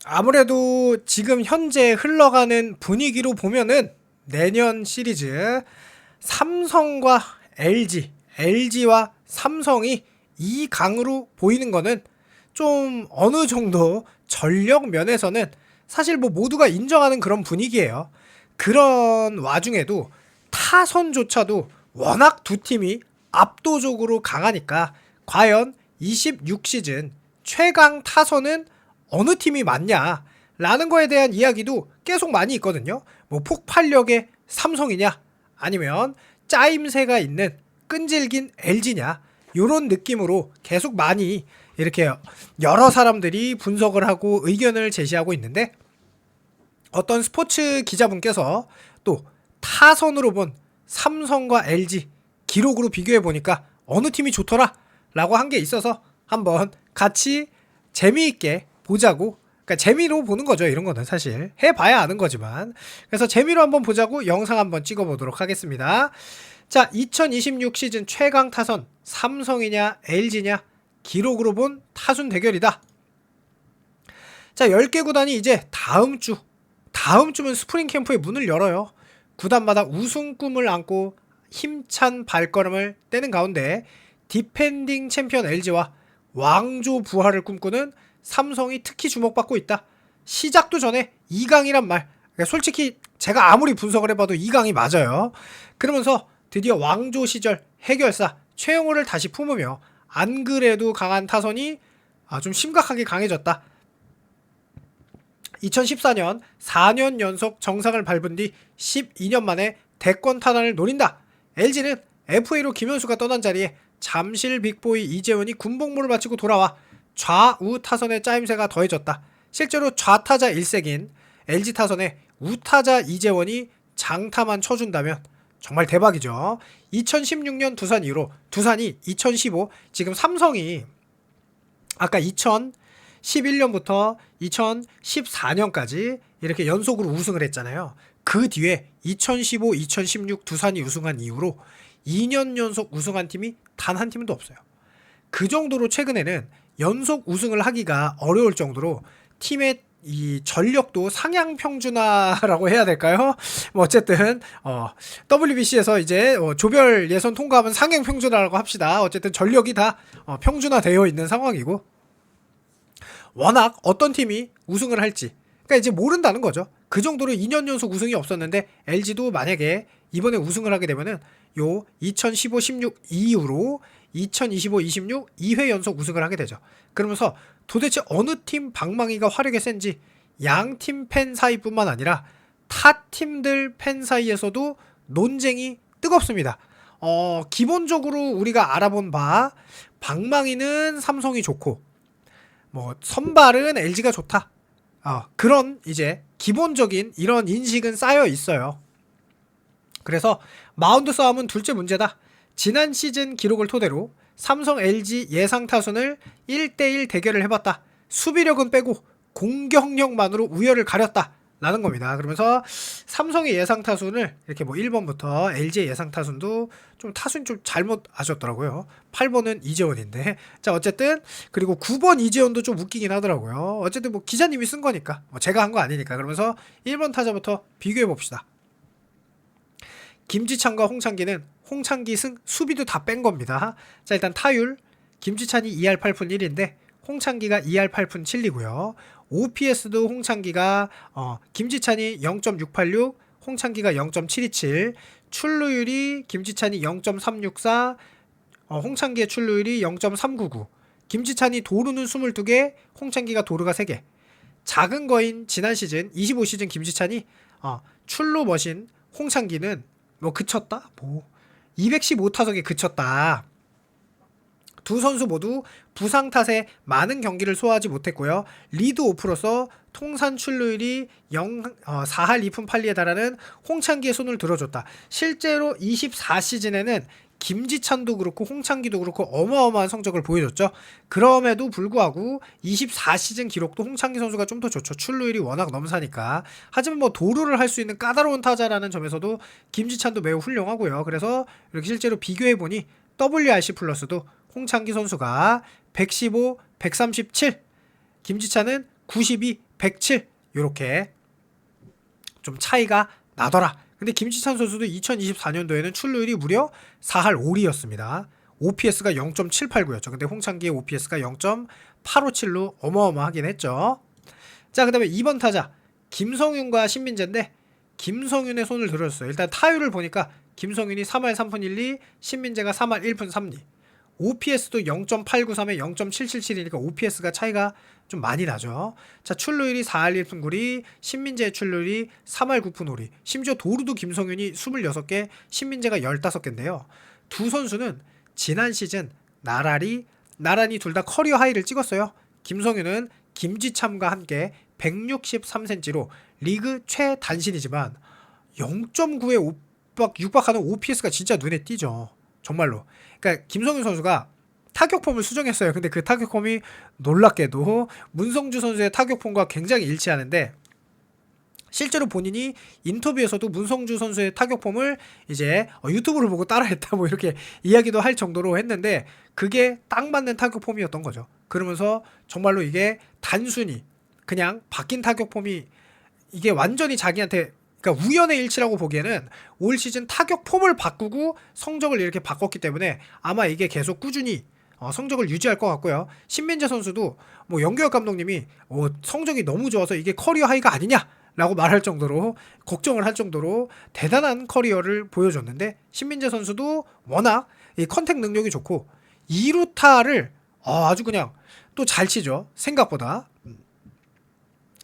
아무래도 지금 현재 흘러가는 분위기로 보면은 내년 시리즈 삼성과 LG와 삼성이 2강으로 보이는 거는 좀 어느 정도 전력 면에서는 사실 뭐 모두가 인정하는 그런 분위기예요. 그런 와중에도 타선조차도 워낙 두 팀이 압도적으로 강하니까 과연 26시즌 최강 타선은 어느 팀이 맞냐라는 거에 대한 이야기도 계속 많이 있거든요. 뭐 폭발력의 삼성이냐 아니면 짜임새가 있는 끈질긴 LG냐 요런 느낌으로 계속 많이 이렇게 여러 사람들이 분석을 하고 의견을 제시하고 있는데 어떤 스포츠 기자분께서 또 타선으로 본 삼성과 LG 기록으로 비교해 보니까 어느 팀이 좋더라 라고 한 게 있어서 한번 같이 재미있게 보자고, 그러니까 재미로 보는 거죠. 이런 거는 사실 해봐야 아는 거지만, 그래서 재미로 한번 보자고 영상 한번 찍어보도록 하겠습니다. 자, 2026 시즌 최강 타선 삼성이냐 LG냐 기록으로 본 타순 대결이다. 자, 10개 구단이 이제 다음 주면 스프링 캠프의 문을 열어요. 구단마다 우승 꿈을 안고 힘찬 발걸음을 떼는 가운데 디펜딩 챔피언 LG와 왕조 부활을 꿈꾸는 삼성이 특히 주목받고 있다. 시작도 전에 2강이란 말. 그러니까 솔직히 제가 아무리 분석을 해봐도 2강이 맞아요. 그러면서 드디어 왕조 시절 해결사 최영호를 다시 품으며 안 그래도 강한 타선이 좀 심각하게 강해졌다. 2014년 4년 연속 정상을 밟은 뒤 12년 만에 대권 탄환을 노린다. LG는 FA로 김현수가 떠난 자리에 잠실 빅보이 이재원이 군복무를 마치고 돌아와 좌우 타선의 짜임새가 더해졌다. 실제로 좌타자 일색인 LG 타선에 우타자 이재원이 장타만 쳐준다면 정말 대박이죠. 2016년 두산 이후로 두산이 2015, 지금 삼성이 아까 2011년부터 2014년까지 이렇게 연속으로 우승을 했잖아요. 그 뒤에 2015, 2016 두산이 우승한 이후로 2년 연속 우승한 팀이 단 한 팀도 없어요. 그 정도로 최근에는 연속 우승을 하기가 어려울 정도로 팀의 이 전력도 상향 평준화라고 해야 될까요? 뭐 어쨌든 WBC에서 이제 조별 예선 통과하면 상향 평준화라고 합시다. 어쨌든 전력이 다 평준화되어 있는 상황이고, 워낙 어떤 팀이 우승을 할지 그러니까 이제 모른다는 거죠. 그 정도로 2년 연속 우승이 없었는데 LG도 만약에 이번에 우승을 하게 되면은 요 2015, 16 이후로 2025, 26 2회 연속 우승을 하게 되죠. 그러면서 도대체 어느 팀 방망이가 화력이 센지 양 팀 팬 사이뿐만 아니라 타 팀들 팬 사이에서도 논쟁이 뜨겁습니다. 기본적으로 우리가 알아본 바 방망이는 삼성이 좋고 뭐 선발은 LG가 좋다. 그런 이제 기본적인 이런 인식은 쌓여 있어요. 그래서 마운드 싸움은 둘째 문제다. 지난 시즌 기록을 토대로 삼성 LG 예상 타순을 1대1 대결을 해봤다. 수비력은 빼고 공격력만으로 우열을 가렸다 라는 겁니다. 그러면서 삼성의 예상 타순을 이렇게 뭐 1번부터 LG의 예상 타순도 좀 타순 좀 잘못 아셨더라고요. 8번은 이재원인데, 자 어쨌든 그리고 9번 이재원도 좀 웃기긴 하더라고요. 어쨌든 뭐 기자님이 쓴 거니까 뭐 제가 한 거 아니니까. 그러면서 1번 타자부터 비교해 봅시다. 김지찬과 홍창기는 홍창기 승 수비도 다 뺀 겁니다. 자 일단 타율 김지찬이 2할 8푼 1인데 홍창기가 2할 8푼 7이고요. OPS도 홍창기가 김지찬이 0.686, 홍창기가 0.727, 출루율이 김지찬이 0.364, 홍창기의 출루율이 0.399, 김지찬이 도루는 22개, 홍창기가 도루가 3개. 작은 거인 지난 시즌 25시즌 김지찬이 출루 머신 홍창기는 뭐 그쳤다? 뭐 215타석에 그쳤다. 두 선수 모두 부상 탓에 많은 경기를 소화하지 못했고요. 리드 오프로서 통산 출루율이 4할 2푼 8리에 달하는 홍창기의 손을 들어줬다. 실제로 24시즌에는 김지찬도 그렇고 홍창기도 그렇고 어마어마한 성적을 보여줬죠. 그럼에도 불구하고 24시즌 기록도 홍창기 선수가 좀 더 좋죠. 출루율이 워낙 넘사니까. 하지만 뭐 도루를 할 수 있는 까다로운 타자라는 점에서도 김지찬도 매우 훌륭하고요. 그래서 이렇게 실제로 비교해보니 WRC 플러스도 홍창기 선수가 115, 137, 김지찬은 92, 107 요렇게 좀 차이가 나더라. 근데 김지찬 선수도 2024년도에는 출루율이 무려 4할 5리였습니다. OPS가 0.789였죠. 근데 홍창기의 OPS가 0.857로 어마어마하긴 했죠. 자, 그 다음에 2번 타자 김성윤과 신민재인데 김성윤의 손을 들어줬어요. 일단 타율을 보니까 김성윤이 3할 3푼 1리, 신민재가 3할 1푼 3리. OPS도 0.893에 0.777이니까 OPS가 차이가 좀 많이 나죠. 자, 출루율이 4할 1푼 9리, 신민재의 출루율이 3할 9푼 5리. 심지어 도루도 김성윤이 26개, 신민재가 15개인데요. 두 선수는 지난 시즌 나란히 둘 다 커리어 하이를 찍었어요. 김성윤은 김지참과 함께 163cm로 리그 최단신이지만 0.9에 육박하는 OPS가 진짜 눈에 띄죠. 정말로. 그러니까 김성윤 선수가 타격폼을 수정했어요. 근데 그 타격폼이 놀랍게도 문성주 선수의 타격폼과 굉장히 일치하는데 실제로 본인이 인터뷰에서도 문성주 선수의 타격폼을 이제 유튜브를 보고 따라했다 뭐 이렇게 이야기도 할 정도로 했는데 그게 딱 맞는 타격폼이었던 거죠. 그러면서 정말로 이게 단순히 그냥 바뀐 타격폼이 이게 완전히 자기한테 그러니까 우연의 일치라고 보기에는 올 시즌 타격폼을 바꾸고 성적을 이렇게 바꿨기 때문에 아마 이게 계속 꾸준히 성적을 유지할 것 같고요. 신민재 선수도 뭐 영규혁 감독님이 성적이 너무 좋아서 이게 커리어 하이가 아니냐 라고 말할 정도로 걱정을 할 정도로 대단한 커리어를 보여줬는데 신민재 선수도 워낙 이 컨택 능력이 좋고 2루타를 아주 그냥 또 잘 치죠. 생각보다.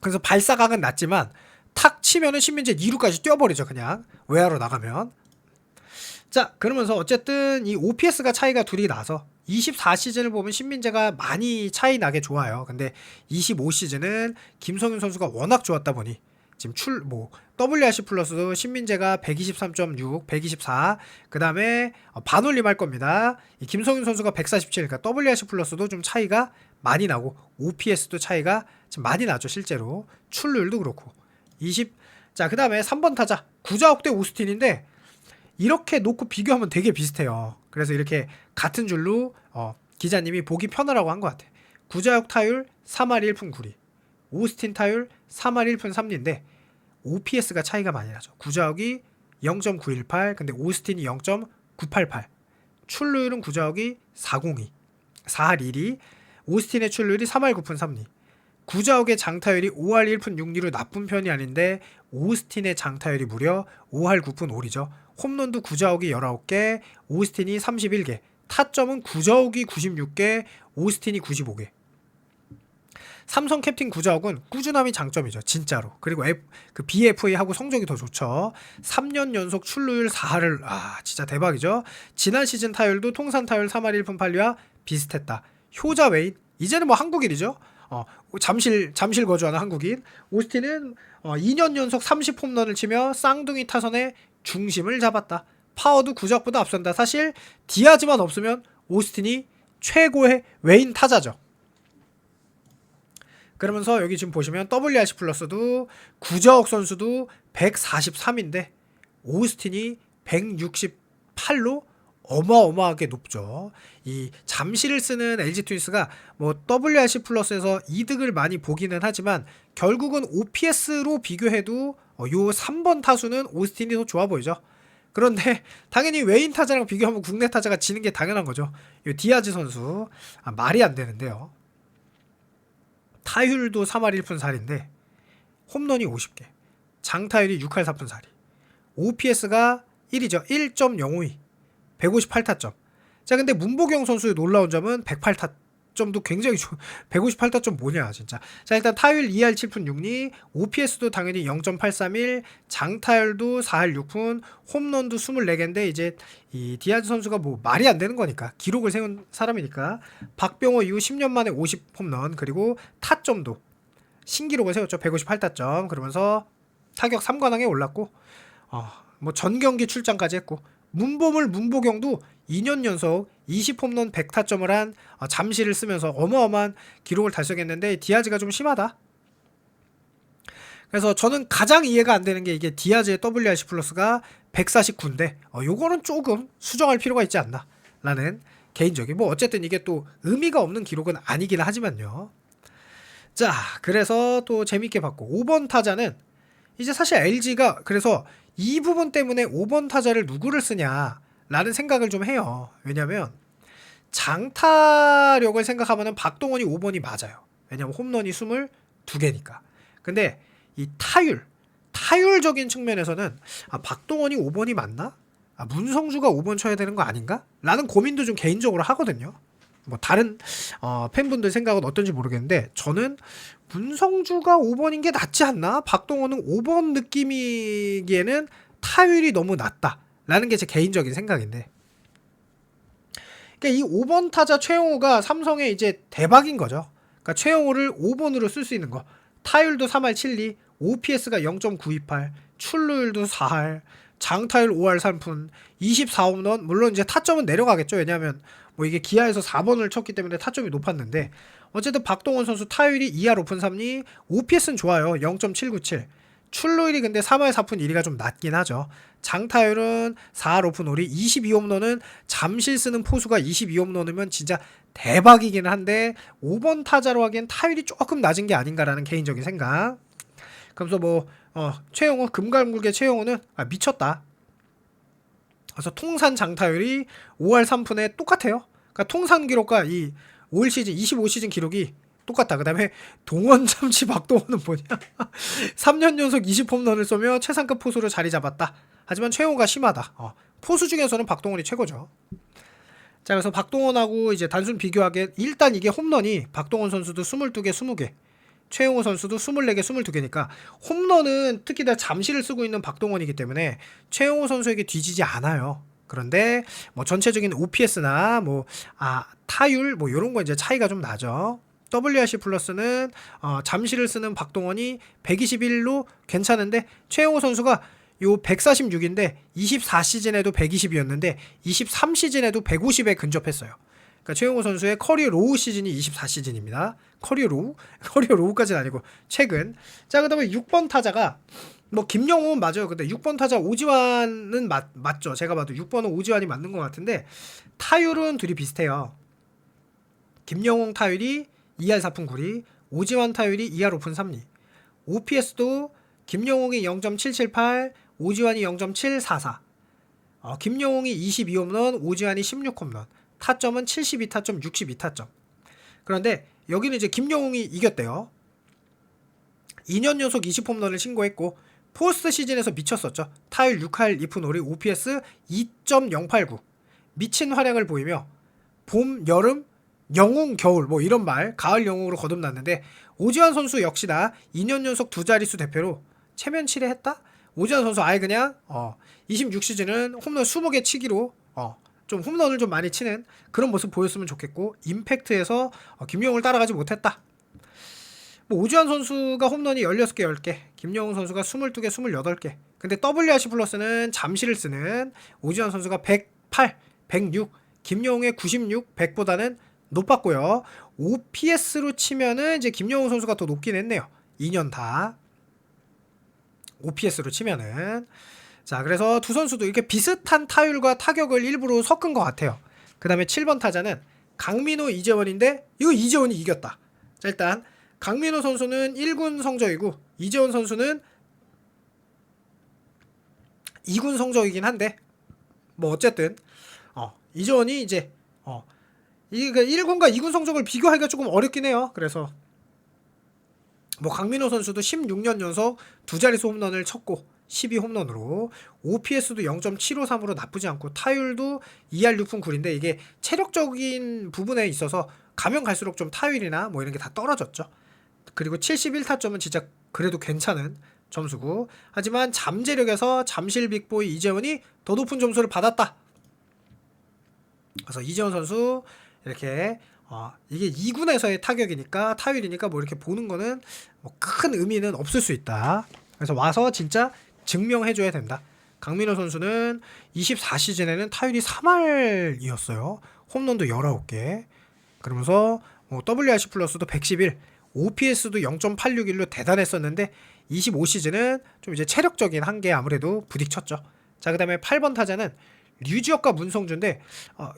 그래서 발사각은 낮지만 탁 치면은 신민재 2루까지 뛰어버리죠. 그냥 외야로 나가면. 자, 그러면서 어쨌든 이 OPS가 차이가 둘이 나서 24시즌을 보면 신민재가 많이 차이 나게 좋아요. 근데 25시즌은 김성윤 선수가 워낙 좋았다 보니 지금 WRC 플러스도 신민재가 123.6, 124. 그 다음에 반올림 할 겁니다. 이 김성윤 선수가 147. 그러니까 WRC 플러스도 좀 차이가 많이 나고 OPS도 차이가 좀 많이 나죠. 실제로 출루율도 그렇고. 자, 그 다음에 3번 타자 구자욱 대 오스틴인데 이렇게 놓고 비교하면 되게 비슷해요. 그래서 이렇게 같은 줄로 기자님이 보기 편하라고 한 것 같아. 구자욱 타율 3할 1푼 9리, 오스틴 타율 3할 1푼 3리인데 OPS가 차이가 많이 나죠. 구자욱이 0.918, 근데 오스틴이 0.988. 출루율은 구자욱이 402, 4할 1리, 오스틴의 출루율이 3할 9푼 3리. 구자욱의 장타율이 5할 1푼 6리로 나쁜 편이 아닌데 오스틴의 장타율이 무려 5할 9푼 5리죠. 홈런도 구자욱이 19개, 오스틴이 31개. 타점은 구자욱이 96개, 오스틴이 95개. 삼성 캡틴 구자욱은 꾸준함이 장점이죠. 진짜로. 그리고 그 BFA하고 성적이 더 좋죠. 3년 연속 출루율 4할을 진짜 대박이죠. 지난 시즌 타율도 통산 타율 3할 1푼 8리와 비슷했다. 효자 외인 이제는 뭐 한국인이죠. 잠실 거주하는 한국인. 오스틴은 2년 연속 30홈런을 치며 쌍둥이 타선의 중심을 잡았다. 파워도 구자욱보다 앞선다. 사실 디아즈만 없으면 오스틴이 최고의 외인 타자죠. 그러면서 여기 지금 보시면 WRC 플러스도 구자욱 선수도 143인데 오스틴이 168로 어마어마하게 높죠. 이 잠실을 쓰는 LG 트윈스가 뭐 WRC 플러스에서 이득을 많이 보기는 하지만 결국은 OPS로 비교해도 요 3번 타수는 오스틴이 더 좋아 보이죠. 그런데 당연히 외인 타자랑 비교하면 국내 타자가 지는 게 당연한 거죠. 요 디아즈 선수 말이 안 되는데요. 타율도 3할 1푼 4리인데 홈런이 50개, 장타율이 6할 4푼 4리, OPS가 1이죠. 1.052, 158타점. 자, 근데 문보경 선수의 놀라운 점은 108타점도 굉장히 158타점 뭐냐 진짜. 자, 일단 타율 2할 7푼 6리, OPS도 당연히 0.831, 장타율도 4할 6푼, 홈런도 24개인데 이제 이 디아즈 선수가 뭐 말이 안 되는 거니까 기록을 세운 사람이니까 박병호 이후 10년 만에 50홈런 그리고 타점도 신기록을 세웠죠. 158타점. 그러면서 타격 3관왕에 올랐고 뭐 전경기 출장까지 했고 문보경도 2년 연속 20홈런 100타점을 한 잠실을 쓰면서 어마어마한 기록을 달성했는데 디아즈가 좀 심하다. 그래서 저는 가장 이해가 안 되는 게 이게 디아즈의 WRC 플러스가 149인데 요거는 조금 수정할 필요가 있지 않나 라는 개인적인 뭐 어쨌든 이게 또 의미가 없는 기록은 아니긴 하지만요. 자, 그래서 또 재밌게 봤고 5번 타자는 이제 사실 LG가 그래서 이 부분 때문에 5번 타자를 누구를 쓰냐라는 생각을 좀 해요. 왜냐면 장타력을 생각하면은 박동원이 5번이 맞아요. 왜냐면 홈런이 22개니까. 근데 이 타율적인 측면에서는 박동원이 5번이 맞나? 문성주가 5번 쳐야 되는 거 아닌가? 라는 고민도 좀 개인적으로 하거든요. 뭐 다른 팬분들 생각은 어떤지 모르겠는데 저는 문성주가 5번인 게 낫지 않나? 박동원은 5번 느낌이기에는 타율이 너무 낮다 라는 게 제 개인적인 생각인데, 그러니까 이 5번 타자 최용호가 삼성의 이제 대박인 거죠. 그러니까 최용호를 5번으로 쓸 수 있는 거. 타율도 3할 7리, OPS가 0.928, 출루율도 4할, 장타율 5할 3푼, 24홈런. 물론 이제 타점은 내려가겠죠. 왜냐하면 뭐 이게 기아에서 4번을 쳤기 때문에 타점이 높았는데, 어쨌든 박동원 선수 타율이 2할 5푼 3리, OPS는 좋아요. 0.797. 출루율이 근데 3할 4푼 1리가 좀 낮긴 하죠. 장타율은 4할 5푼 5리, 22홈런은 잠실 쓰는 포수가 22홈런이면 진짜 대박이긴 한데 5번 타자로 하기엔 타율이 조금 낮은 게 아닌가라는 개인적인 생각. 그래서 뭐 최용호, 금갈물개 최용호는 미쳤다. 그래서 통산 장타율이 5할 3푼에 똑같아요. 그러니까 통산 기록과 이 올 시즌 25시즌 기록이 똑같다. 그 다음에 동원 참치 박동원은 뭐냐? 3년 연속 20홈런을 쏘며 최상급 포수로 자리 잡았다. 하지만 최용호가 심하다. 포수 중에서는 박동원이 최고죠. 자, 그래서 박동원하고 이제 단순 비교하게 일단 이게 홈런이 박동원 선수도 22개, 20개, 최용호 선수도 24개, 22개니까 홈런은 특히 다 잠시를 쓰고 있는 박동원이기 때문에 최용호 선수에게 뒤지지 않아요. 그런데 뭐 전체적인 OPS나 뭐 타율 뭐 이런 거 이제 차이가 좀 나죠. WRC 플러스는 잠시를 쓰는 박동원이 121로 괜찮은데 최용호 선수가 요 146인데 24시즌에도 120이었는데 23시즌에도 150에 근접했어요. 그러니까 최용호 선수의 커리어 로우 시즌이 24시즌입니다. 커리어 로우까지는 아니고 최근. 자, 그다음에 6번 타자가 뭐 김영웅은 맞아요. 근데 6번 타자 오지환은 맞죠. 제가 봐도 6번은 오지환이 맞는 것 같은데 타율은 둘이 비슷해요. 김영웅 타율이 2할 4푼 9리, 오지환 타율이 2할 5푼 3리. OPS도 김영웅이 0.778, 오지환이 0.744. 김영웅이 22홈런, 오지환이 16홈런. 타점은 72타점, 62타점. 그런데 여기는 이제 김영웅이 이겼대요. 2년 연속 20홈런을 신고했고 포스트 시즌에서 미쳤었죠. 타율 6할 2푼 5리, OPS 2.089. 미친 활약을 보이며 봄, 여름, 영웅, 겨울 뭐 이런 말 가을 영웅으로 거듭났는데 오지환 선수 역시나 2년 연속 두 자릿수 대표로 체면 치레했다? 오지환 선수 아예 그냥 26시즌은 홈런 20개 치기로 좀 홈런을 좀 많이 치는 그런 모습 보였으면 좋겠고 임팩트에서 김영웅을 따라가지 못했다. 뭐 오지환 선수가 홈런이 16개 10개, 김영웅 선수가 22개 28개. 근데 WRC 플러스는 잠시를 쓰는 오지환 선수가 108, 106, 김영웅의 96, 100보다는 높았고요. OPS로 치면은 이제 김영웅 선수가 더 높긴 했네요. 2년 다. OPS로 치면은. 자, 그래서 두 선수도 이렇게 비슷한 타율과 타격을 일부러 섞은 것 같아요. 그 다음에 7번 타자는 강민호, 이재원인데 이거 이재원이 이겼다. 자, 일단 강민호 선수는 1군 성적이고 이재원 선수는 2군 성적이긴 한데 뭐 어쨌든 이재원이 이제 이게 1군과 2군 성적을 비교하기가 조금 어렵긴 해요. 그래서 뭐 강민호 선수도 16년 연속 두 자릿수 홈런을 쳤고 12홈런으로 OPS도 0.753으로 나쁘지 않고 타율도 2할 6푼 9리인데 이게 체력적인 부분에 있어서 가면 갈수록 좀 타율이나 뭐 이런 게 다 떨어졌죠. 그리고 71타점은 진짜 그래도 괜찮은 점수고, 하지만 잠재력에서 잠실 빅보이 이재원이 더 높은 점수를 받았다. 그래서 이재원 선수 이렇게 이게 2군에서의 타격이니까 타율이니까 뭐 이렇게 보는 거는 뭐 큰 의미는 없을 수 있다. 그래서 와서 진짜 증명해줘야 된다. 강민호 선수는 24시즌에는 타율이 3할이었어요. 홈런도 19개. 그러면서 뭐 WRC 플러스도 111, OPS도 0.861로 대단했었는데 25시즌은 좀 이제 체력적인 한계에 아무래도 부딪혔죠. 자, 그 다음에 8번 타자는 류지혁과 문성주인데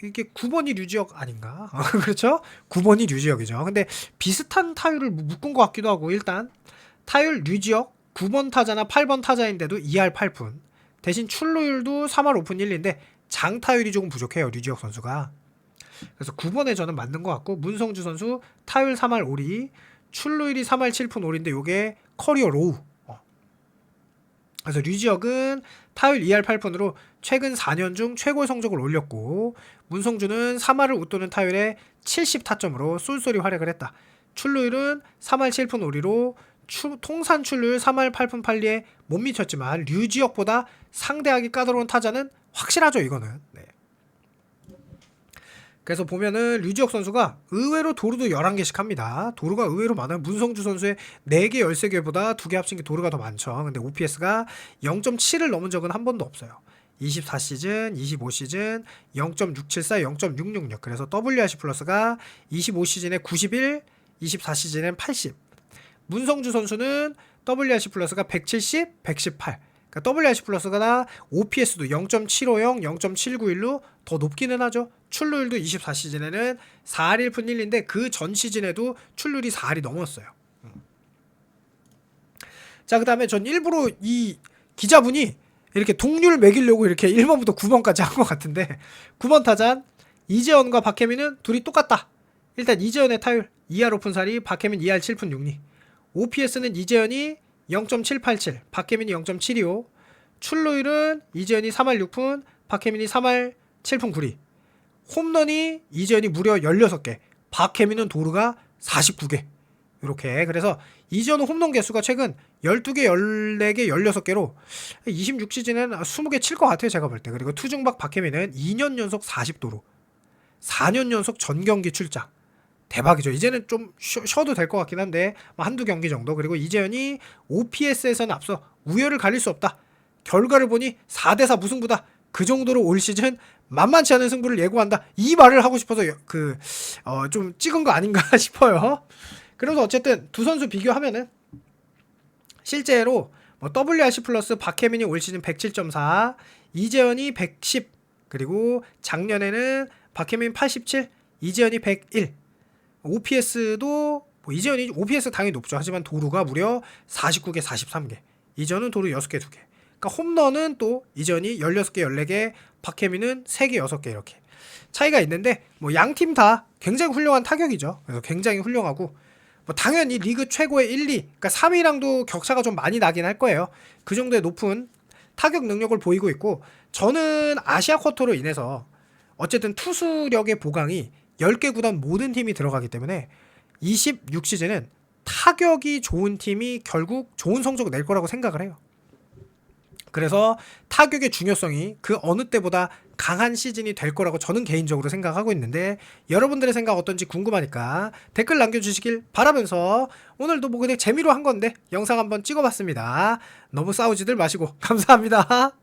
이게 9번이 류지혁 아닌가? 그렇죠? 9번이 류지혁이죠. 근데 비슷한 타율을 묶은 것 같기도 하고 일단 타율 류지혁 9번 타자나 8번 타자인데도 2할 8푼 대신 출루율도 3할 5푼 1리인데 장타율이 조금 부족해요. 류지혁 선수가. 그래서 9번에 저는 맞는 것 같고 문성주 선수 타율 3할 5리 출루율이 3할 7푼 5리인데 요게 커리어 로우. 그래서 류지혁은 타율 2할 8푼으로 최근 4년 중 최고의 성적을 올렸고 문성주는 3할을 웃도는 타율에 70타점으로 쏠쏠히 활약을 했다. 출루율은 3할 7푼 5리로 통산 출루율 3할 8푼 8리에 못 미쳤지만 류지혁보다 상대하기 까다로운 타자는 확실하죠 이거는. 네. 그래서 보면은 류지혁 선수가 의외로 도루도 11개씩 합니다. 도루가 의외로 많아요. 문성주 선수의 4개, 13개보다 2개 합친 게 도루가 더 많죠. 근데 OPS가 0.7을 넘은 적은 한 번도 없어요. 24시즌, 25시즌, 0.674, 0.666. 그래서 WRC 플러스가 25시즌에 91, 24시즌엔 80. 문성주 선수는 WRC 플러스가 170, 118. 그러니까 WRC 플러스가 OPS도 0.750, 0.791로 더 높기는 하죠. 출루율도 24시즌에는 4할 1푼 1리인데 그 전 시즌에도 출루율이 4할이 넘었어요. 자, 그 다음에 전 일부러 이 기자분이 이렇게 동률 매기려고 이렇게 1번부터 9번까지 한 것 같은데 9번 타잔 이재현과 박혜민은 둘이 똑같다. 일단 이재현의 타율 2할 5푼 4리, 박혜민 2할 7푼 6리. OPS는 이재현이 0.787, 박혜민이 0.725. 출루율은 이재현이 3할 6푼, 박혜민이 3할 7푼 9리. 홈런이 이재현이 무려 16개, 박혜민은 도루가 49개. 이렇게. 그래서 이재현은 홈런 개수가 최근 12개, 14개, 16개로 26시즌에는 20개 칠 것 같아요 제가 볼 때. 그리고 투중박 박혜민은 2년 연속 40도루, 4년 연속 전경기 출장. 대박이죠. 이제는 좀 쉬어도 될 것 같긴 한데 한두 경기 정도. 그리고 이재현이 OPS에서는 앞서 우열을 가릴 수 없다. 결과를 보니 4대4 무승부다. 그 정도로 올 시즌 만만치 않은 승부를 예고한다. 이 말을 하고 싶어서 좀 찍은 거 아닌가 싶어요. 그래서 어쨌든 두 선수 비교하면은 실제로 WRC 플러스 박혜민이 올 시즌 107.4, 이재현이 110, 그리고 작년에는 박혜민 87, 이재현이 101. OPS도 이재현이 OPS 당연히 높죠. 하지만 도루가 무려 49개, 43개. 이재현은 도루 6개, 2개. 그러니까 홈런은 또 이재현이 16개, 14개, 박혜민은 3개, 6개 이렇게 차이가 있는데 양팀 다 굉장히 훌륭한 타격이죠. 그래서 굉장히 훌륭하고 당연히 리그 최고의 1, 2, 그러니까 3위랑도 격차가 좀 많이 나긴 할 거예요. 그 정도의 높은 타격 능력을 보이고 있고 저는 아시아 쿼터로 인해서 어쨌든 투수력의 보강이 10개 구단 모든 팀이 들어가기 때문에 26시즌은 타격이 좋은 팀이 결국 좋은 성적을 낼 거라고 생각을 해요. 그래서 타격의 중요성이 그 어느 때보다 강한 시즌이 될 거라고 저는 개인적으로 생각하고 있는데 여러분들의 생각 어떤지 궁금하니까 댓글 남겨주시길 바라면서 오늘도 그냥 재미로 한 건데 영상 한번 찍어봤습니다. 너무 싸우지들 마시고 감사합니다.